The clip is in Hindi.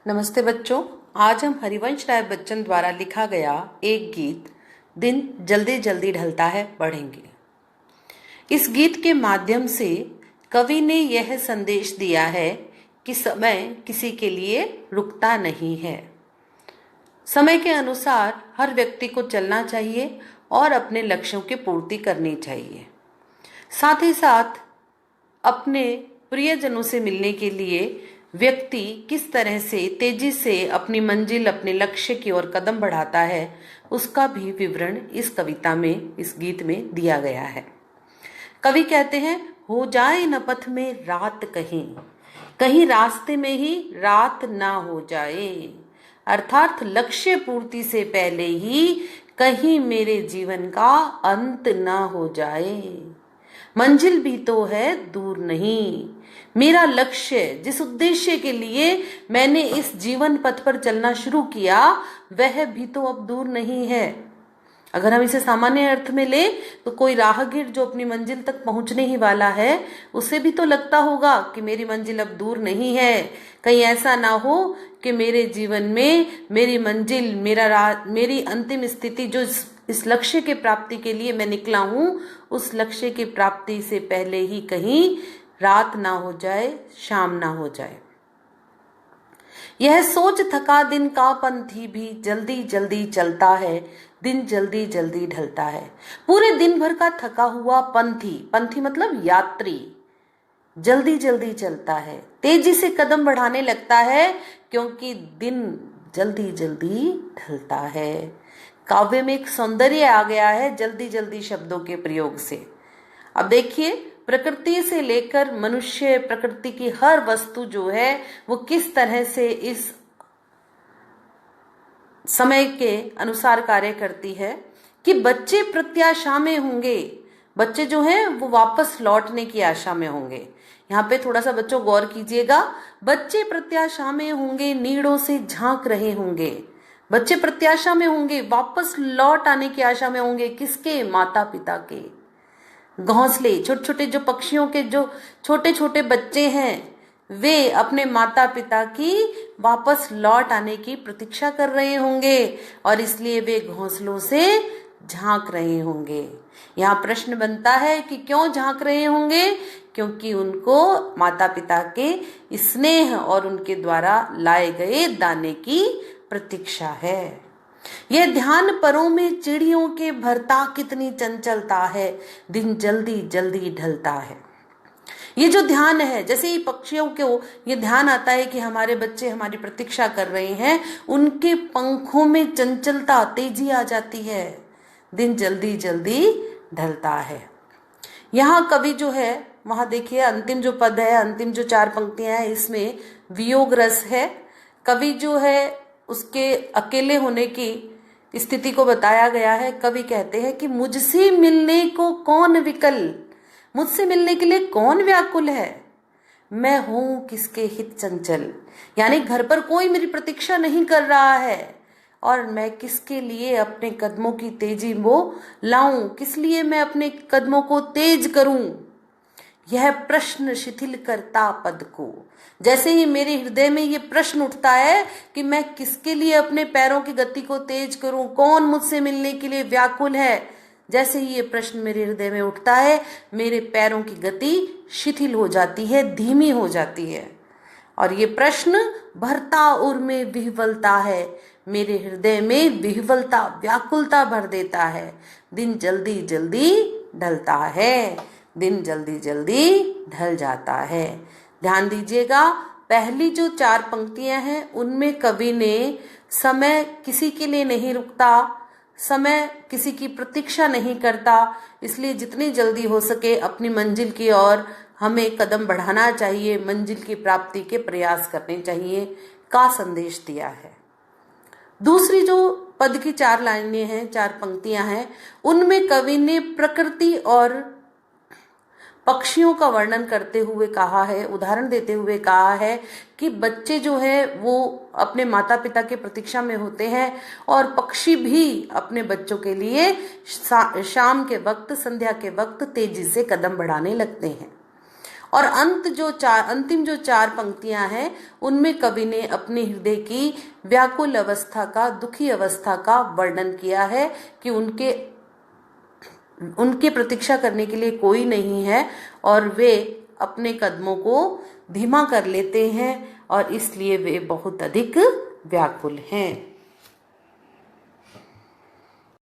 नमस्ते बच्चों। आज हम हरिवंश राय बच्चन द्वारा लिखा गया एक गीत दिन जल्दी जल्दी ढलता है पढ़ेंगे। इस गीत के माध्यम से कवि ने यह संदेश दिया है कि समय किसी के लिए रुकता नहीं है। समय के अनुसार हर व्यक्ति को चलना चाहिए और अपने लक्ष्यों की पूर्ति करनी चाहिए। साथ ही साथ अपने प्रियजनों से मिलने के लिए व्यक्ति किस तरह से तेजी से अपनी मंजिल, अपने लक्ष्य की ओर कदम बढ़ाता है, उसका भी विवरण इस कविता में, इस गीत में दिया गया है। कवि कहते हैं, हो जाए न पथ में रात कहीं, कहीं रास्ते में ही रात ना हो जाए। अर्थात लक्ष्य पूर्ति से पहले ही कहीं मेरे जीवन का अंत ना हो जाए। मंजिल भी तो है दूर नहीं, मेरा लक्ष्य, जिस उद्देश्य के लिए मैंने इस जीवन पथ पर चलना शुरू किया, वह भी तो अब दूर नहीं है। अगर हम इसे सामान्य अर्थ में ले तो कोई राहगीर जो अपनी मंजिल तक पहुंचने ही वाला है, उसे भी तो लगता होगा कि मेरी मंजिल अब दूर नहीं है। कहीं ऐसा ना हो कि मेरे जीवन में मेरी मंजिल, मेरी अंतिम स्थिति, जो इस लक्ष्य के प्राप्ति के लिए मैं निकला हूं, उस लक्ष्य की प्राप्ति से पहले ही कहीं रात ना हो जाए, शाम ना हो जाए। यह सोच थका दिन का पंथी भी जल्दी जल्दी चलता है, दिन जल्दी जल्दी ढलता है। पूरे दिन भर का थका हुआ पंथी मतलब यात्री जल्दी जल्दी चलता है, तेजी से कदम बढ़ाने लगता है, क्योंकि दिन जल्दी जल्दी ढलता है। काव्य में एक सौंदर्य आ गया है जल्दी जल्दी शब्दों के प्रयोग से। अब देखिए, प्रकृति से लेकर मनुष्य, प्रकृति की हर वस्तु जो है वो किस तरह से इस समय के अनुसार कार्य करती है कि बच्चे प्रत्याशा में होंगे। बच्चे जो हैं वो वापस लौटने की आशा में होंगे। यहाँ पे थोड़ा सा बच्चों गौर कीजिएगा। बच्चे प्रत्याशा में होंगे, नीड़ों से झांक रहे होंगे। बच्चे प्रत्याशा में होंगे, वापस लौट आने की आशा में होंगे। किसके? माता पिता के। घोंसले, छोटे छोटे जो पक्षियों के जो छोटे छोटे बच्चे हैं, वे अपने माता पिता की वापस लौट आने की प्रतीक्षा कर रहे होंगे और इसलिए वे घोंसलों से झांक रहे होंगे। यहाँ प्रश्न बनता है कि क्यों झांक रहे होंगे? क्योंकि उनको माता पिता के स्नेह और उनके द्वारा लाए गए दाने की प्रतीक्षा है। यह ध्यान परों में चिड़ियों के भरता कितनी चंचलता है, दिन जल्दी जल्दी ढलता है। ये जो ध्यान है, जैसे ही पक्षियों को ये ध्यान आता है कि हमारे बच्चे हमारी प्रतीक्षा कर रहे हैं, उनके पंखों में चंचलता, तेजी आ जाती है, दिन जल्दी जल्दी ढलता है। यहाँ कवि जो है, वहां देखिए अंतिम जो पद है, अंतिम जो 4 पंक्तियां हैं, इसमें वियोग रस है। कवि जो है उसके अकेले होने की स्थिति को बताया गया है। कवि कहते हैं कि मुझसे मिलने को कौन विकल, मुझसे मिलने के लिए कौन व्याकुल है, मैं हूं किसके हित चंचल। यानी घर पर कोई मेरी प्रतीक्षा नहीं कर रहा है और मैं किसके लिए अपने कदमों की तेजी वो लाऊं, किस लिए मैं अपने कदमों को तेज करूं। यह प्रश्न शिथिल करता पद को। जैसे ही मेरे हृदय में ये प्रश्न उठता है कि मैं किसके लिए अपने पैरों की गति को तेज करूं, कौन मुझसे मिलने के लिए व्याकुल है, जैसे ही ये प्रश्न मेरे हृदय में उठता है, मेरे पैरों की गति शिथिल हो जाती है, धीमी हो जाती है और ये प्रश्न भरता उर में विह्वलता है, मेरे हृदय में विह्वलता, व्याकुलता भर देता है। दिन जल्दी जल्दी ढलता है, दिन जल्दी जल्दी ढल जाता है। ध्यान दीजिएगा, पहली जो 4 पंक्तियां हैं उनमें कवि ने समय किसी के लिए नहीं रुकता, समय किसी की प्रतीक्षा नहीं करता, इसलिए जितनी जल्दी हो सके अपनी मंजिल की ओर हमें कदम बढ़ाना चाहिए, मंजिल की प्राप्ति के प्रयास करने चाहिए का संदेश दिया है। दूसरी जो पद की 4 लाइनें हैं, 4 पंक्तियां हैं, उनमें कवि ने प्रकृति और पक्षियों का वर्णन करते हुए कहा है, उदाहरण देते हुए कहा है कि बच्चे जो है वो अपने माता पिता के प्रतीक्षा में होते हैं और पक्षी भी अपने बच्चों के लिए शाम के वक्त, संध्या के वक्त तेजी से कदम बढ़ाने लगते हैं। और अंतिम जो चार पंक्तियां हैं उनमें कवि ने अपने हृदय की व्याकुल अवस्था का, दुखी अवस्था का वर्णन किया है कि उनके प्रतीक्षा करने के लिए कोई नहीं है और वे अपने कदमों को धीमा कर लेते हैं और इसलिए वे बहुत अधिक व्याकुल हैं।